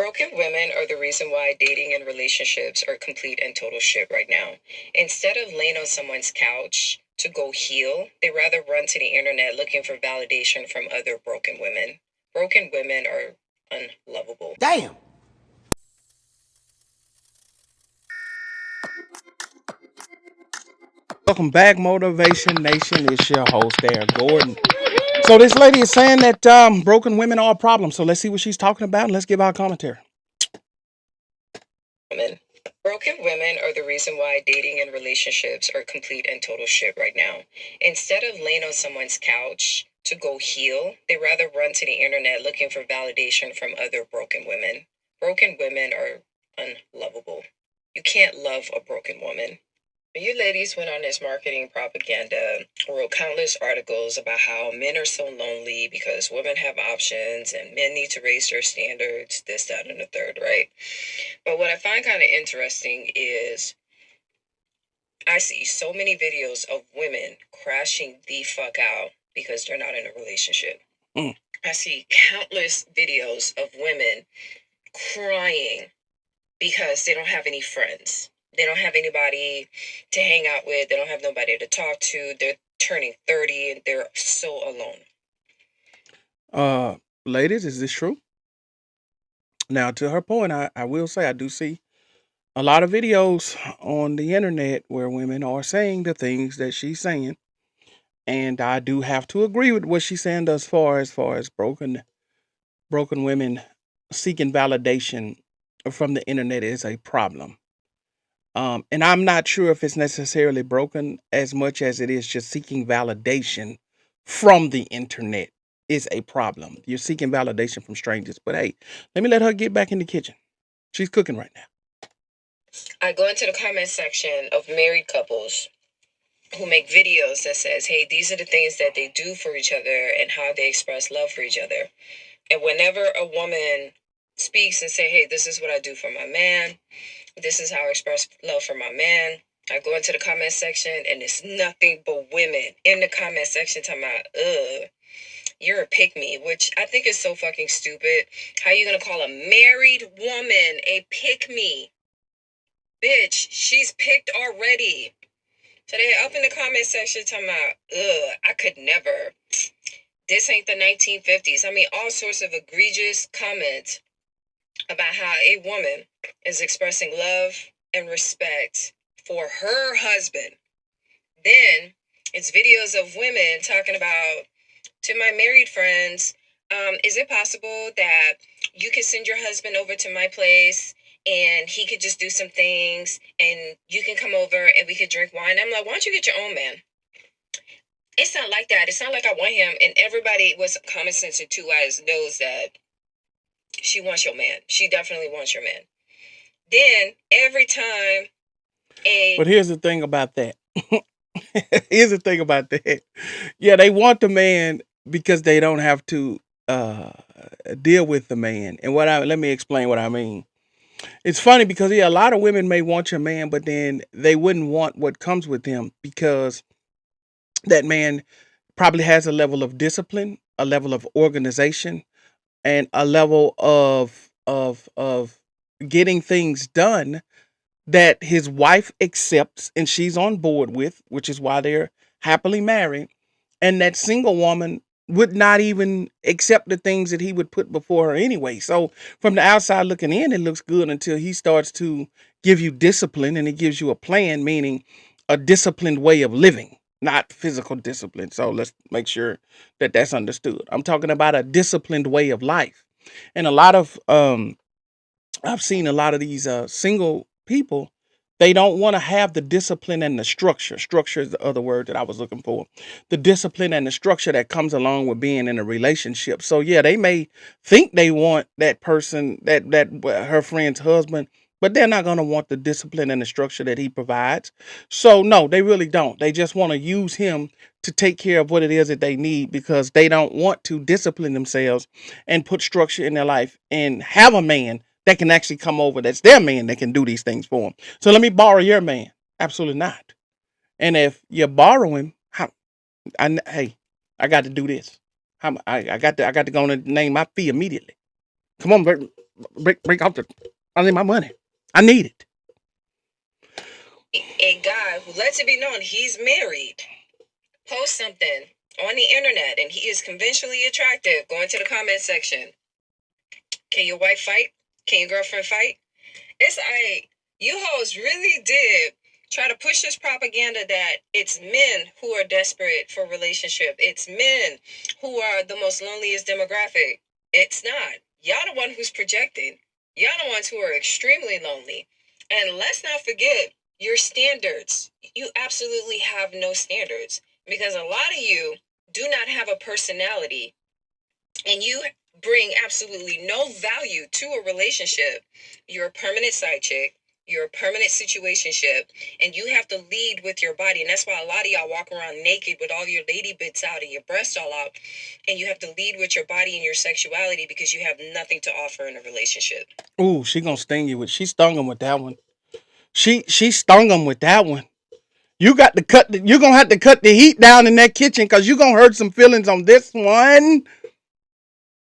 Broken women are the reason why dating and relationships are complete and total shit right now. Instead of laying on someone's couch to go heal, they rather run to the internet looking for validation from other broken women. Broken women are unlovable. Damn. Welcome back, Motivation Nation. It's your host, Air Gordon. So this lady is saying that broken women are a problem. So let's see what she's talking about and let's give our commentary. Women. Broken women are the reason why dating and relationships are complete and total shit right now. Instead of laying on someone's couch to go heal, they rather run to the internet looking for validation from other broken women. Broken women are unlovable. You can't love a broken woman. You ladies went on this marketing propaganda, wrote countless articles about how men are so lonely because women have options and men need to raise their standards, this, that, and the third, right? But what I find kind of interesting is I see so many videos of women crashing the fuck out because they're not in a relationship. Mm. I see countless videos of women crying because they don't have any friends. They don't have anybody to hang out with. They don't have nobody to talk to. They're turning 30 and they're so alone. Ladies, is this true? Now, to her point, I will say I do see a lot of videos on the internet where women are saying the things that she's saying. And I do have to agree with what she's saying as far as broken women seeking validation from the internet is a problem. And I'm not sure if it's necessarily broken as much as it is just seeking validation from the internet is a problem. You're seeking validation from strangers. But hey, let me let her get back in the kitchen. She's cooking right now. I go into the comment section of married couples who make videos that says, hey, these are the things that they do for each other and how they express love for each other. And whenever a woman speaks and say, hey, this is what I do for my man, this is how I express love for my man, I go into the comment section and it's nothing but women in the comment section talking about, you're a pick-me, which I think is so fucking stupid. How you gonna call a married woman a pick-me? Bitch, she's picked already. So they up in the comment section talking about, I could never. This ain't the 1950s. I mean, all sorts of egregious comments about how a woman is expressing love and respect for her husband. Then it's videos of women talking about, to my married friends, is it possible that you could send your husband over to my place and he could just do some things and you can come over and we could drink wine? I'm like, why don't you get your own man? It's not like that. It's not like I want him. And everybody with common sense and two eyes knows that she wants your man. She definitely wants your man. Then every time But here's the thing about that. Here's the thing about that. Yeah, they want the man because they don't have to deal with the man. And let me explain what I mean. It's funny because a lot of women may want your man, but then they wouldn't want what comes with him because that man probably has a level of discipline, a level of organization, and a level of getting things done that his wife accepts and she's on board with, which is why they're happily married. And that single woman would not even accept the things that he would put before her anyway. So from the outside looking in, it looks good until he starts to give you discipline and he gives you a plan, meaning a disciplined way of living, not physical discipline. So let's make sure that that's understood. I'm talking about a disciplined way of life. And a lot of I've seen a lot of these single people, they don't want to have the discipline and the structure. Structure is the other word that I was looking for. The discipline and the structure that comes along with being in a relationship. So yeah, they may think they want that person, that her friend's husband, but they're not going to want the discipline and the structure that he provides. So no, they really don't. They just want to use him to take care of what it is that they need because they don't want to discipline themselves and put structure in their life and have a man that can actually come over, that's their man that can do these things for them. So let me borrow your man. Absolutely not. And if you borrow him, hey, I got to do this. I got to go and name my fee immediately. Come on, Bert. break out the. I need my money. I need it. A guy who lets it be known he's married posts something on the internet and he is conventionally attractive. Go into the comment section. Can your wife fight? Can your girlfriend fight? It's like you hoes really did try to push this propaganda that it's men who are desperate for relationship. It's men who are the most loneliest demographic. It's not. Y'all the one who's projecting. Y'all the ones who are extremely lonely. And let's not forget your standards. You absolutely have no standards because a lot of you do not have a personality and you bring absolutely no value to a relationship. You're a permanent side chick. You're a permanent situationship, and you have to lead with your body. And that's why a lot of y'all walk around naked with all your lady bits out and your breasts all out. And you have to lead with your body and your sexuality because you have nothing to offer in a relationship. Ooh, she gonna sting you with. She stung him with that one. She stung him with that one. You got to cut. You're gonna have to cut the heat down in that kitchen because you're gonna hurt some feelings on this one.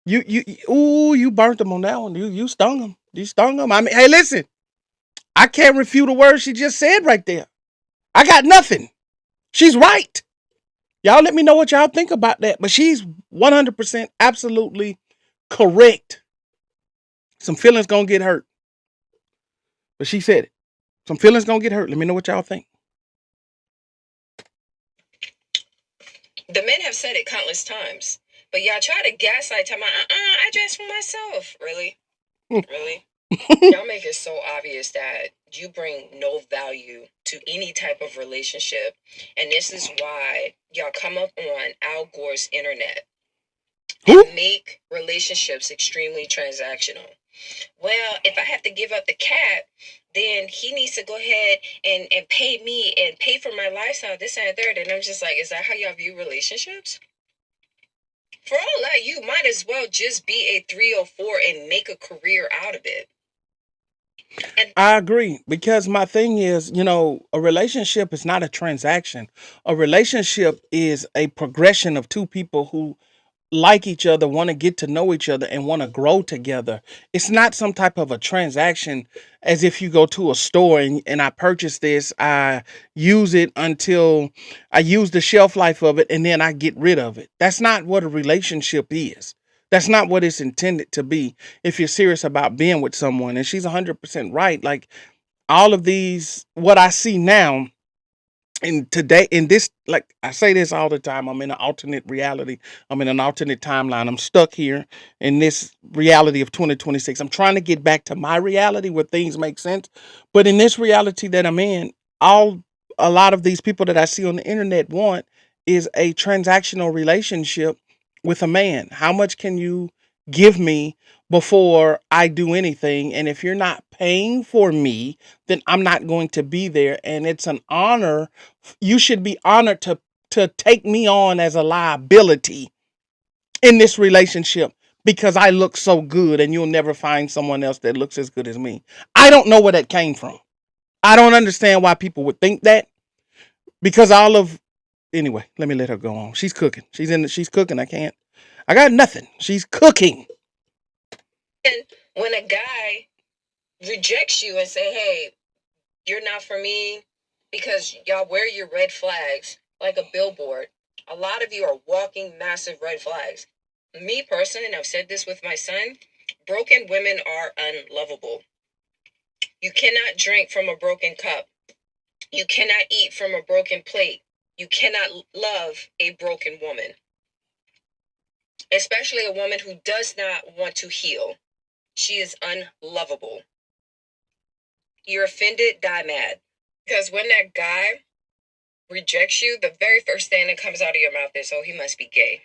You burnt him on that one. You stung him. You stung him. I mean, hey, listen. I can't refute a word she just said right there. I got nothing. She's right. Y'all let me know what y'all think about that. But she's 100% absolutely correct. Some feelings gonna get hurt. But she said it. Some feelings gonna get hurt. Let me know what y'all think. The men have said it countless times. But y'all try to gaslight time. I dress for myself. Really? Really? Y'all make it so obvious that you bring no value to any type of relationship. And this is why y'all come up on Al Gore's internet and make relationships extremely transactional. Well, if I have to give up the cat, then he needs to go ahead and pay me and pay for my lifestyle, this and the third. And I'm just like, is that how y'all view relationships? For all that, you might as well just be a 304 and make a career out of it. And I agree because my thing is, a relationship is not a transaction. A relationship is a progression of two people who like each other, want to get to know each other, and want to grow together. It's not some type of a transaction as if you go to a store and I purchase this, I use it until I use the shelf life of it, and then I get rid of it. That's not what a relationship is. That's not what it's intended to be if you're serious about being with someone. And she's 100% right. Like all of these, what I see now, and today in this, like I say this all the time, I'm in an alternate reality. I'm in an alternate timeline. I'm stuck here in this reality of 2026. I'm trying to get back to my reality where things make sense. But in this reality that I'm in, a lot of these people that I see on the internet want is a transactional relationship with a man. How much can you give me before I do anything? And if you're not paying for me, then I'm not going to be there. And it's an honor. You should be honored to take me on as a liability in this relationship because I look so good and you'll never find someone else that looks as good as me. I don't know where that came from. I don't understand why people would think that because anyway, let me let her go on. She's cooking. She's cooking. I got nothing. She's cooking. And when a guy rejects you and say, hey, you're not for me because y'all wear your red flags like a billboard. A lot of you are walking massive red flags. Me personally, and I've said this with my son, broken women are unlovable. You cannot drink from a broken cup. You cannot eat from a broken plate. You cannot love a broken woman. Especially a woman who does not want to heal. She is unlovable. You're offended, die mad. Because when that guy rejects you, the very first thing that comes out of your mouth is, oh, he must be gay.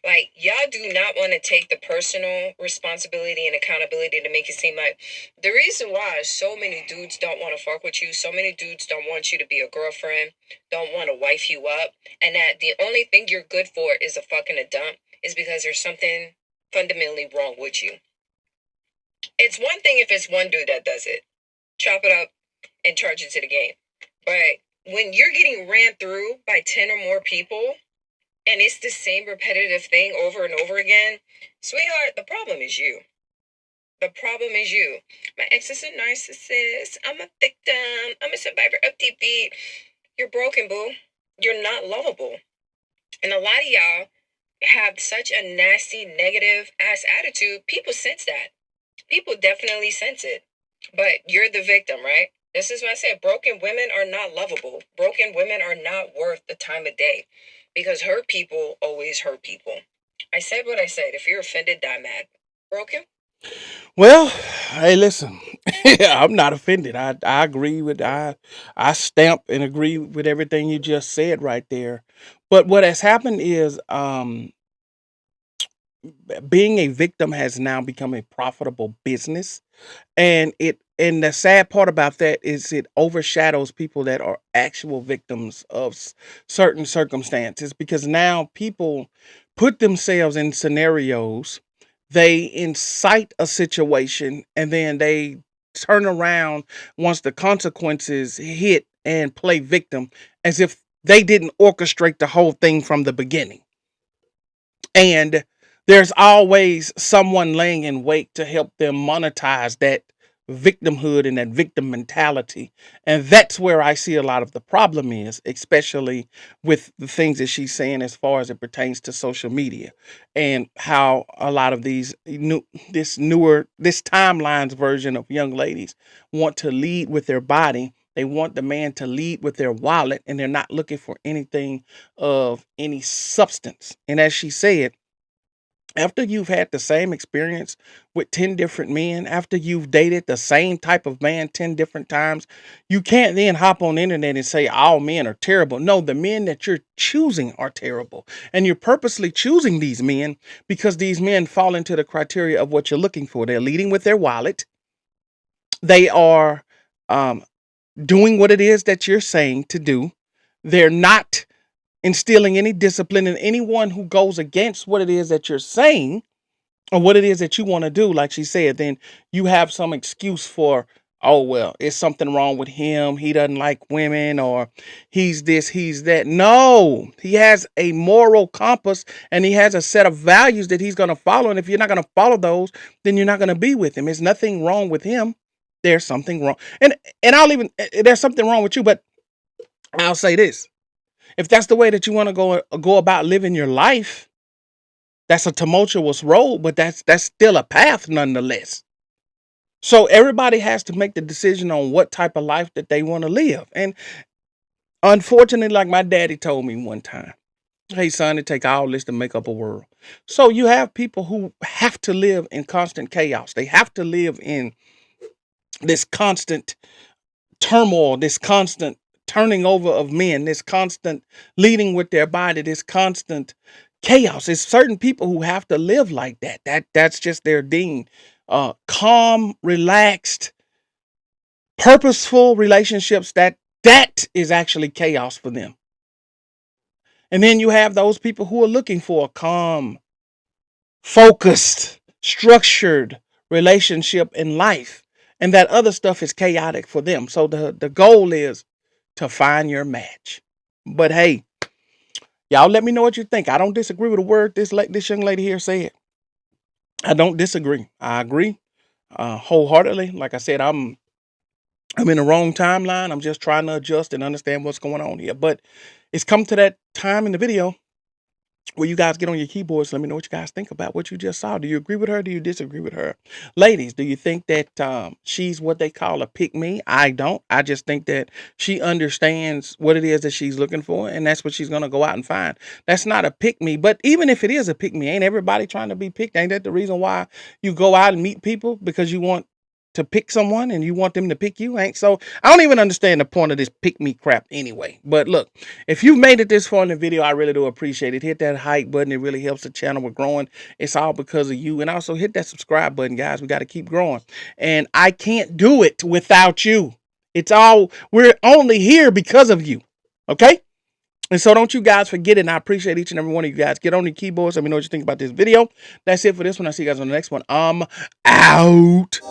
Like, y'all do not want to take the personal responsibility and accountability to make it seem like the reason why so many dudes don't want to fuck with you, so many dudes don't want you to be a girlfriend, don't want to wife you up, and that the only thing you're good for is a fucking a dump is because there's something fundamentally wrong with you. It's one thing if it's one dude that does it. Chop it up and charge it to the game. But when you're getting ran through by 10 or more people and it's the same repetitive thing over and over again, sweetheart, the problem is you. The problem is you. My ex is a narcissist. I'm a victim. I'm a survivor of defeat. You're broken, boo. You're not lovable. And a lot of y'all have such a nasty, negative ass attitude. People sense that. People definitely sense it. But you're the victim, right? This is what I said. Broken women are not lovable. Broken women are not worth the time of day. Because hurt people always hurt people. I said what I said. If you're offended, die mad. Broken? Well, hey, listen, I'm not offended. I agree with I stamp and agree with everything you just said right there. But what has happened is being a victim has now become a profitable business. And the sad part about that is it overshadows people that are actual victims of certain circumstances, because now people put themselves in scenarios, they incite a situation, and then they turn around once the consequences hit and play victim as if they didn't orchestrate the whole thing from the beginning. And there's always someone laying in wait to help them monetize that victimhood and that victim mentality. And that's where I see a lot of the problem is, especially with the things that she's saying as far as it pertains to social media, and how a lot of this timeline's version of young ladies want to lead with their body. They want the man to lead with their wallet, and they're not looking for anything of any substance. And as she said, after you've had the same experience with 10 different men, after you've dated the same type of man 10 different times, you can't then hop on the internet and say all men are terrible. No, the men that you're choosing are terrible. And you're purposely choosing these men because these men fall into the criteria of what you're looking for. They're leading with their wallet. They are um, doing what it is that you're saying to do. They're not instilling any discipline in anyone who goes against what it is that you're saying or what it is that you want to do. Like she said, then you have some excuse for, oh, well, it's something wrong with him. He doesn't like women, or he's this, he's that. No, he has a moral compass and he has a set of values that he's going to follow. And if you're not going to follow those, then you're not going to be with him. There's nothing wrong with him. There's something wrong. And there's something wrong with you, but I'll say this. If that's the way that you want to go about living your life, that's a tumultuous road, but that's still a path nonetheless. So everybody has to make the decision on what type of life that they want to live. And unfortunately, like my daddy told me one time, hey son, it take all this to make up a world. So you have people who have to live in constant chaos. They have to live in this constant turmoil, this constant turning over of men, this constant leading with their body, this constant chaos. It's certain people who have to live like that. That's just their being. Calm, relaxed, purposeful relationships, that is actually chaos for them. And then you have those people who are looking for a calm, focused, structured relationship in life. And that other stuff is chaotic for them. So the goal is to find your match. But hey, y'all let me know what you think. I don't disagree with a word this young lady here said. I don't disagree. I agree wholeheartedly. Like I said, I'm in the wrong timeline. I'm just trying to adjust and understand what's going on here. But it's come to that time in the video where you guys get on your keyboards. Let me know what you guys think about what you just saw. Do you agree with her? Do you disagree with her? Ladies, do you think that she's what they call a pick-me? I don't. I just think that she understands what it is that she's looking for, and that's what she's going to go out and find. That's not a pick-me, but even if it is a pick-me, ain't everybody trying to be picked? Ain't that the reason why you go out and meet people? Because you want to pick someone and you want them to pick you? Ain't so I don't even understand the point of this pick me crap anyway. But look, if you've made it this far in the video, I really do appreciate it. Hit that hype button. It really helps the channel. We're growing. It's all because of you. And also hit that subscribe button, guys. We got to keep growing. And I can't do it without you. We're only here because of you. Okay? And so don't you guys forget it. And I appreciate each and every one of you guys. Get on your keyboards. Let me know what you think about this video. That's it for this one. I'll see you guys on the next one. I'm out.